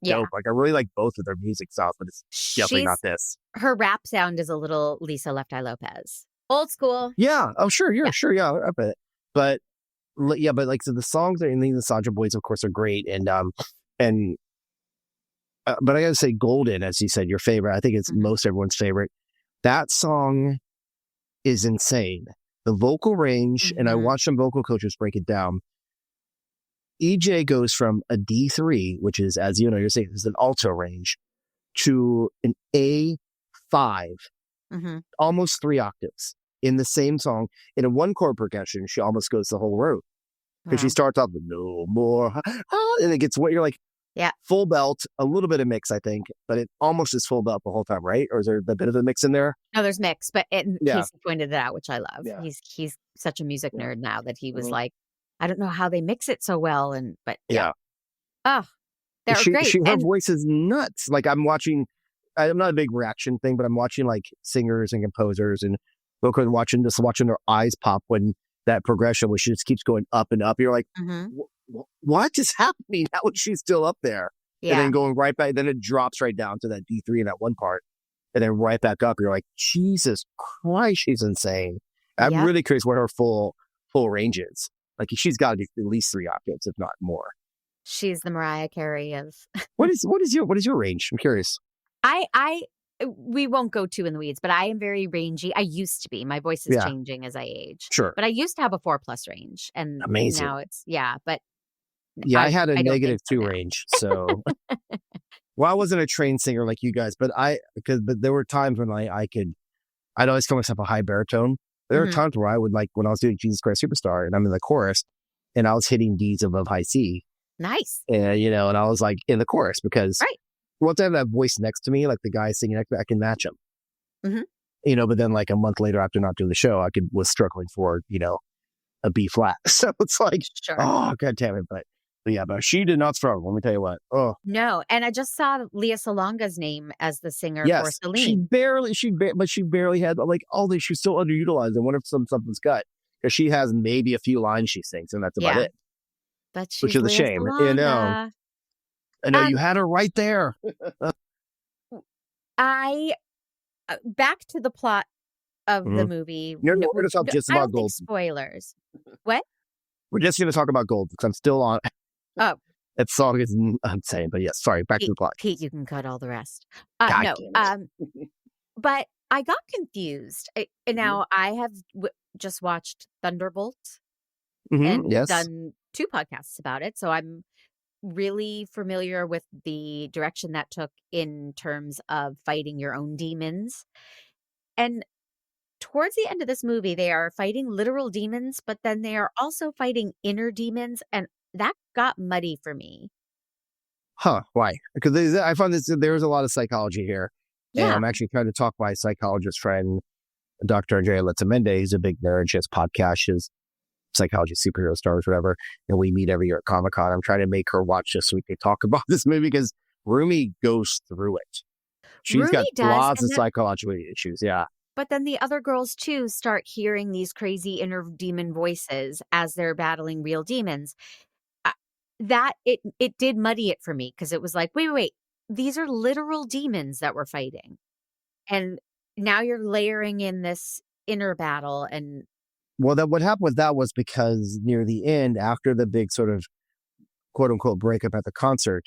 dope. Like I really like both of their music styles, but it's definitely not this. Her rap sound is a little Lisa Left Eye Lopez, old school. Yeah. Oh, sure. Sure. Yeah. I bet. But yeah, but like so the songs in the Nostalgia Boys, of course, are great, and but I gotta say, Golden, as you said, your favorite. I think it's most everyone's favorite. That song is insane. The vocal range, and I watched some vocal coaches break it down. EJAE goes from a D3, which is, as you know, you're saying, is an alto range, to an A5, almost 3 octaves in the same song. In a 1-chord progression, she almost goes the whole road. Because she starts off with no more, and it gets what you're like, full belt, a little bit of mix, I think, but it almost is full belt the whole time, right? Or is there a bit of a mix in there? No, there's mix, but Casey pointed it out, which I love. Yeah. He's such a music nerd now that he was like, I don't know how they mix it so well, but oh, they're great. Her voice is nuts. Like I'm watching, I'm not a big reaction thing, but I'm watching like singers and composers and watching their eyes pop when that progression, which just keeps going up and up. You're like, what is happening? How is she still up there? Yeah. And then going right back, then it drops right down to that D3 in that one part, and then right back up. You're like, Jesus Christ, she's insane. I'm really curious what her full range is. Like she's got to be at least 3 octaves, if not more. She's the Mariah Carey of. What is your range? I'm curious. We won't go too in the weeds, but I am very rangy. I used to be. My voice is changing as I age. Sure. But I used to have a 4+ range, and amazing. Now it's but. Yeah, I had a -2 range, so. Well, I wasn't a trained singer like you guys, but there were times when I'd always call myself a high baritone. There were times where I would, like when I was doing Jesus Christ Superstar and I'm in the chorus and I was hitting D's above high C. Nice. And, and I was like in the chorus because once I have that voice next to me, like the guy singing next to me, I can match him. But then like a month later after not doing the show, I was struggling for, a B flat. So it's like, oh, God damn it. But she did not struggle. Let me tell you what. Oh no, and I just saw Leah Salonga's name as the singer for Celine. She barely had like all this. She's still underutilized. I wonder if something's cut because she has maybe a few lines she sings, and that's about it. But which is a shame. Salonga. I know you had her right there. Back to the plot of the movie. We're going to talk just about Gold. Spoilers. What? We're just going to talk about Gold because I'm still on. Oh. That song is insane, but yes, sorry, back to the plot. Pete, you can cut all the rest. No, but I got confused. Now, I have just watched Thunderbolt and done 2 podcasts about it, so I'm really familiar with the direction that took in terms of fighting your own demons. And towards the end of this movie, they are fighting literal demons, but then they are also fighting inner demons. And that got muddy for me. Huh? Why? Because I found there's a lot of psychology here, and Yeah. I'm actually trying to talk to my psychologist friend, Dr. Andrea Letamende. He's a big nerd. She has podcasts, she has psychology, superhero stars, whatever. And we meet every year at Comic-Con. I'm trying to make her watch this so we can talk about this movie because Rumi goes through it. She's got lots of psychological issues. Yeah. But then the other girls too start hearing these crazy inner demon voices as they're battling real demons. It did muddy it for me because it was like, wait, these are literal demons that we're fighting. And now you're layering in this inner battle. And well, what happened with that was because near the end, after the big sort of quote unquote breakup at the concert,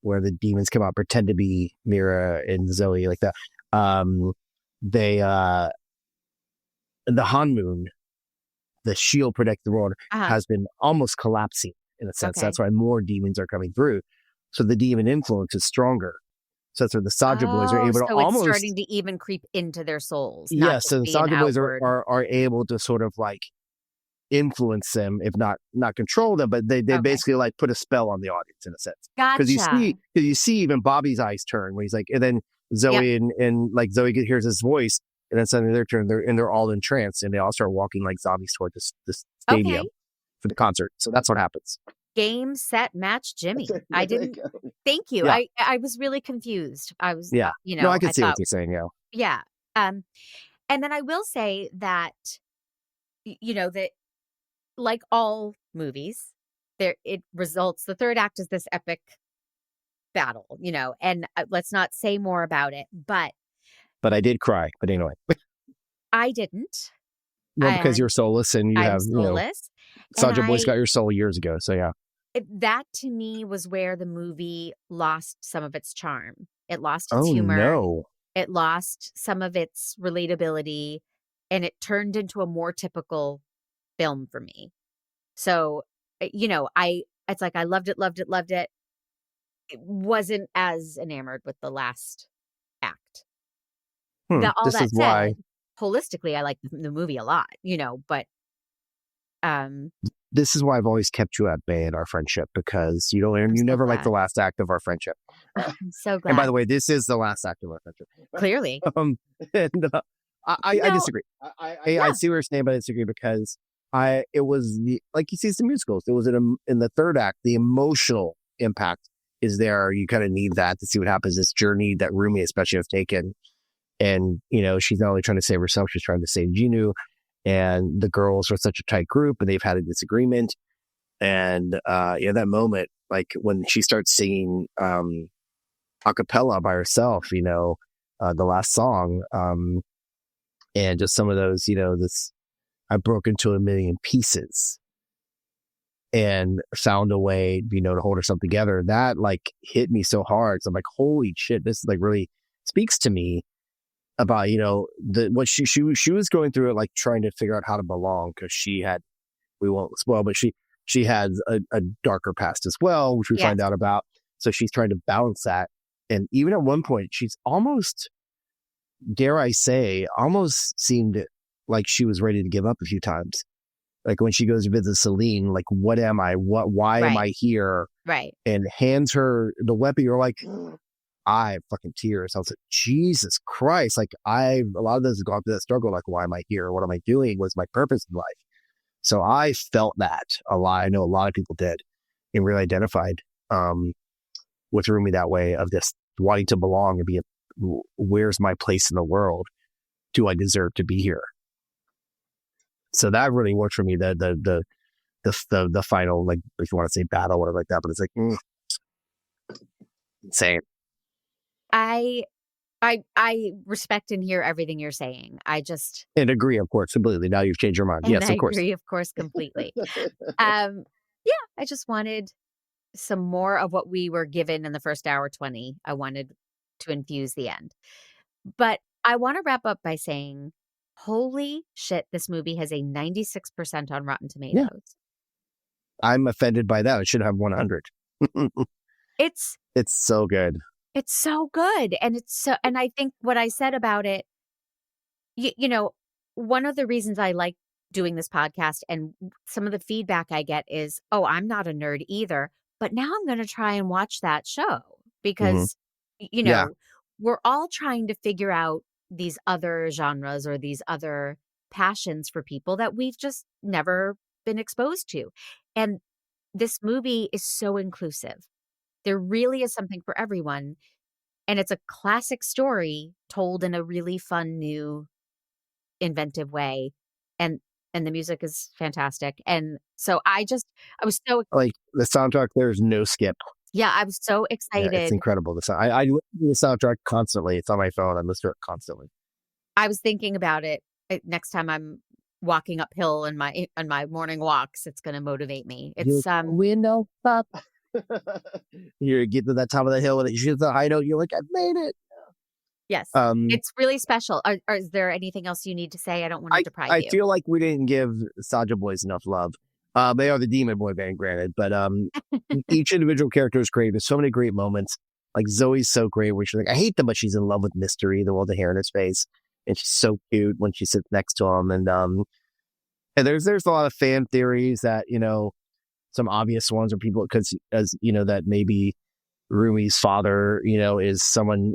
where the demons come out, pretend to be Mira and Zoe like that. The Hanmoon, the shield protecting the world, has been almost collapsing in a sense. Okay. That's why more demons are coming through. So the demon influence is stronger. So that's where the Saja boys are able to almost starting to even creep into their souls. Yes, so the Saja boys are able to sort of like influence them, if not control them, but they basically like put a spell on the audience in a sense. Gotcha. Because you see even Bobby's eyes turn when he's like, and then Zoe and like Zoe hears his voice, and then suddenly their turn, they're all in trance, and they all start walking like zombies toward this stadium for the concert. So that's what happens. Game, set, match, Jimmy. I didn't. Thank you. Yeah. I was really confused. I was. Yeah. No, I can see what you're saying. Yeah. Yeah. And then I will say that, that like all movies, the third act is this epic battle, and let's not say more about it, but I did cry. But anyway, I didn't. Well, because you're soulless and you have soulless. Saja Boys got your soul years ago. So yeah. That to me was where the movie lost some of its charm. It lost its humor. No. It lost some of its relatability, and it turned into a more typical film for me. So, it's like I loved it. It wasn't as enamored with the last act. Why holistically I like the movie a lot, but this is why I've always kept you at bay in our friendship, because you never like the last act of our friendship. I'm so glad. And by the way, this is the last act of our friendship. Clearly. I disagree. I see what you're saying, but I disagree because it was like you see some musicals. It was in the third act, the emotional impact is there. You kind of need that to see what happens. This journey that Rumi especially have taken. And, she's not only trying to save herself, she's trying to save Jinu. And the girls are such a tight group and they've had a disagreement. And, that moment, like when she starts singing a cappella by herself, the last song, and just some of those, I broke into a million pieces and found a way, to hold herself together. That like hit me so hard. So I'm like, holy shit, this like really speaks to me about, what she was going through it, like trying to figure out how to belong, because we won't spoil, but she has a darker past as well, which we find out about. So she's trying to balance that. And even at one point, she's almost, dare I say, almost seemed like she was ready to give up a few times. Like when she goes to visit Celine, like, what am I? Why am I here? Right. And hands her the weapon. You're like, I fucking tears. I was like, Jesus Christ. Like a lot of this has gone through that struggle. Like, why am I here? What am I doing? What's my purpose in life? So I felt that a lot. I know a lot of people did and really identified with Rumi that way, of this wanting to belong and be where's my place in the world? Do I deserve to be here? So that really worked for me. The final, like, if you want to say battle, whatever like that, but it's like insane. I respect and hear everything you're saying. And agree, of course, completely. Now you've changed your mind. Yes, of course. I agree, of course, completely. I just wanted some more of what we were given in the first hour 20. I wanted to infuse the end. But I want to wrap up by saying, holy shit, this movie has a 96% on Rotten Tomatoes. Yeah. I'm offended by that. It should have 100. It's so good. It's so good. And I think what I said about it, one of the reasons I like doing this podcast, and some of the feedback I get is, oh, I'm not a nerd either, but now I'm going to try and watch that show because, Yeah. we're all trying to figure out these other genres or these other passions for people that we've just never been exposed to. And this movie is so inclusive. There really is something for everyone. And it's a classic story told in a really fun, new, inventive way. And the music is fantastic. And so I was so, Like the soundtrack, there's no skip. yeah, I was so Yeah, excited. it's incredible. I listen to the soundtrack constantly. It's on my phone. I listen to it constantly. I was thinking about it next time I'm walking uphill on my morning walks. It's going to motivate me. It's window up. You get to that top of the hill and you hit the high note. You're like, I've made it. yes, it's really special. Is there anything else you need to say? I don't want to deprive you. I feel like we didn't give Saja Boys enough love. They are the demon boy band, granted, but each individual character is great. There's so many great moments. Like Zoe's so great where she's like, I hate them, but she's in love with Mystery, the one with the hair in his face, and she's so cute when she sits next to him. And there's a lot of fan theories that some obvious ones are people because that maybe Rumi's father is someone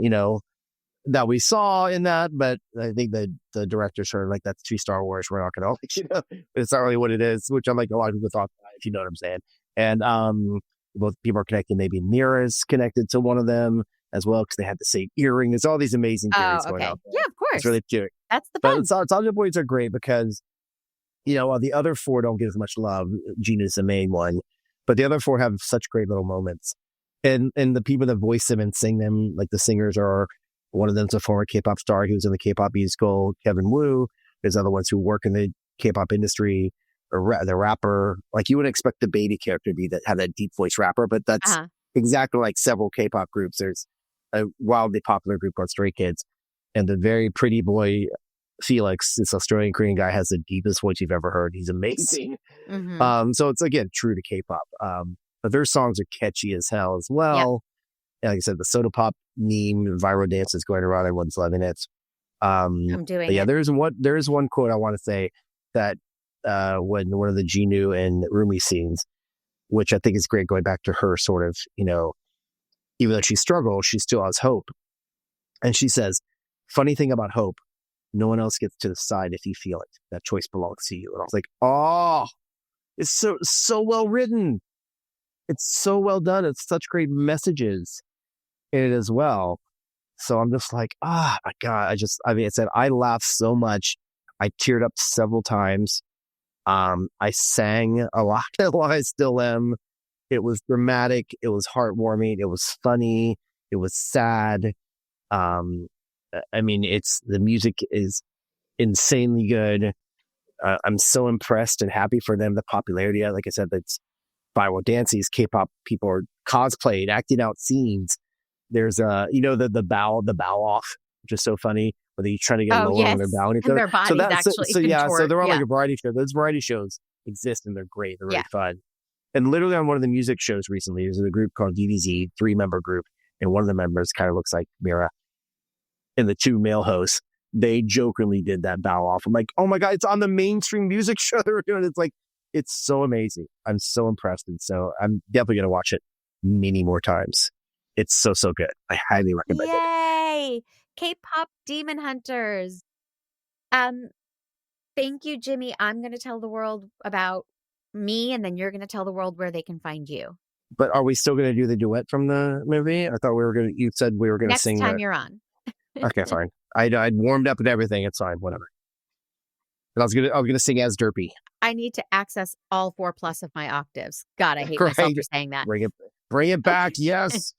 that we saw in that, but I think the director's sort of like, that's too Star Wars. We're not going to, it's not really what it is, which I'm like, a lot of people thought that, if you know what I'm saying. And both people are connected. Maybe Mira's connected to one of them as well because they had the same earring. There's all these amazing theories going on. Yeah, of course. It's really cute. That's the fun. But Saja Boys are great because, the other four don't get as much love. Gina's the main one, but the other four have such great little moments. And the people that voice them and sing them, like the singers are. One of them's a former K-pop star who's in the K-pop musical, Kevin Wu. There's other ones who work in the K-pop industry, or the rapper. Like you would expect the baby character to be that have that deep voice rapper, but that's exactly like several K-pop groups. There's a wildly popular group called Stray Kids, and the very pretty boy Felix, this Australian Korean guy, has the deepest voice you've ever heard. He's amazing. So it's again true to K-pop, but their songs are catchy as hell as well. Like I said, the soda pop meme viral dance is going around. Everyone's loving it. I'm doing it. There is one quote I want to say that when one of the Jinu and Rumi scenes, which I think is great, going back to her sort of, even though she struggles, she still has hope. And she says, funny thing about hope, no one else gets to decide if you feel it. That choice belongs to you. And I was like, oh, it's so well written. It's so well done. It's such great messages in it as well. So I'm just like, my God, I said, I laughed so much. I teared up several times. I sang a lot while I still am. It was dramatic. It was heartwarming. It was funny. It was sad. The music is insanely good. I'm so impressed and happy for them. The popularity, like I said, that's viral dances. K-pop people are cosplayed, acting out scenes. There's the bow off, which is so funny. Where they're trying to get lower on their bow, and their bodies actually contort. So they're on like a variety show. Those variety shows exist and they're great. They're really fun. And literally on one of the music shows recently, there's a group called DVZ, 3-member group, and one of the members kind of looks like Mira. And the two male hosts, they jokingly did that bow off. I'm like, oh my God, it's on the mainstream music show they were doing. It's like, it's so amazing. I'm so impressed. And so I'm definitely going to watch it many more times. It's so good. I highly recommend it. Yay! K-pop Demon Hunters. Thank you, Jimmy. I'm going to tell the world about me, and then you're going to tell the world where they can find you. But are we still going to do the duet from the movie? I thought you said we were going to sing. Next time you're on. Okay, fine. I'd warmed up and everything. It's fine. Whatever. But I was gonna sing as Derpy. I need to access all 4+ of my octaves. God, I hate myself for saying that. Bring it back. Yes.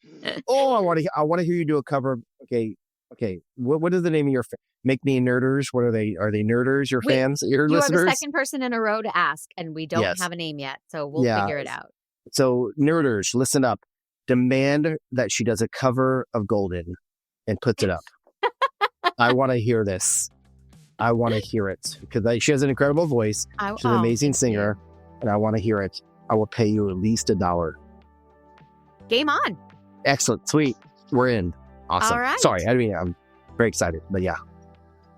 Oh, I want to hear you do a cover. Okay. What is the name of your Make Me Nerders? What are they? Are they nerders? Your fans? Your listeners? You are the second person in a row to ask, and we don't have a name yet, so we'll figure it out. So nerders, listen up. Demand that she does a cover of Golden and puts it up. I want to hear this. I want to hear it because she has an incredible voice. She's an amazing singer, and I want to hear it. I will pay you at least $1. Game on. Excellent. Sweet. We're in. Awesome. All right. Sorry. I'm very excited, but yeah.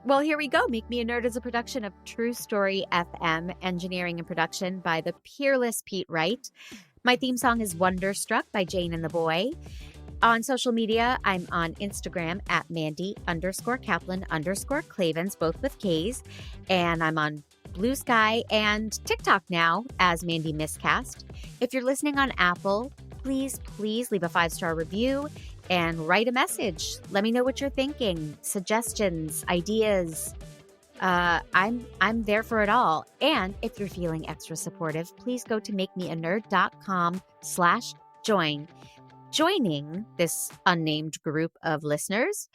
Well, here we go. Make Me a Nerd is a production of True Story FM, engineering and production by the peerless Pete Wright. My theme song is Wonderstruck by Jane and the Boy. On social media, I'm on Instagram at Mandy_Kaplan_Clavens, both with K's. And I'm on Blue Sky and TikTok now as Mandy Miscast. If you're listening on Apple, please leave a 5-star review and write a message. Let me know what you're thinking, suggestions, ideas. I'm there for it all. And if you're feeling extra supportive, please go to makemeanerd.com/join. Joining this unnamed group of listeners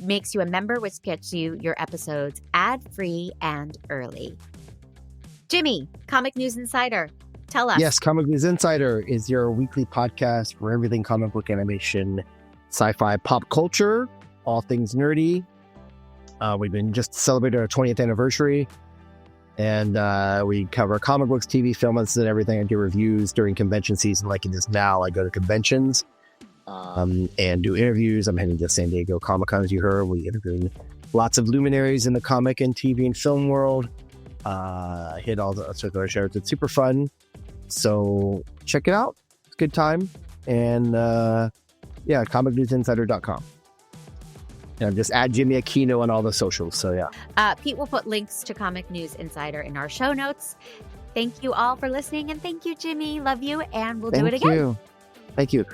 makes you a member, which gets you your episodes ad-free and early. Jimmy, Comic News Insider, tell us. Yes, Comic News Insider is your weekly podcast for everything comic book animation, sci-fi, pop culture, all things nerdy. We've been just celebrated our 20th anniversary, and we cover comic books, TV, films, and everything. I do reviews during convention season, like it is now. I go to conventions and do interviews. I'm heading to San Diego Comic-Con, as you heard. We interviewing lots of luminaries in the comic and TV and film world. Hit all the circular shows. It's super fun. So check it out. It's a good time. And comicnewsinsider.com. And just add Jimmy Aquino on all the socials. So yeah. Pete will put links to Comic News Insider in our show notes. Thank you all for listening. And thank you, Jimmy. Love you. And we'll do it again. Thank you.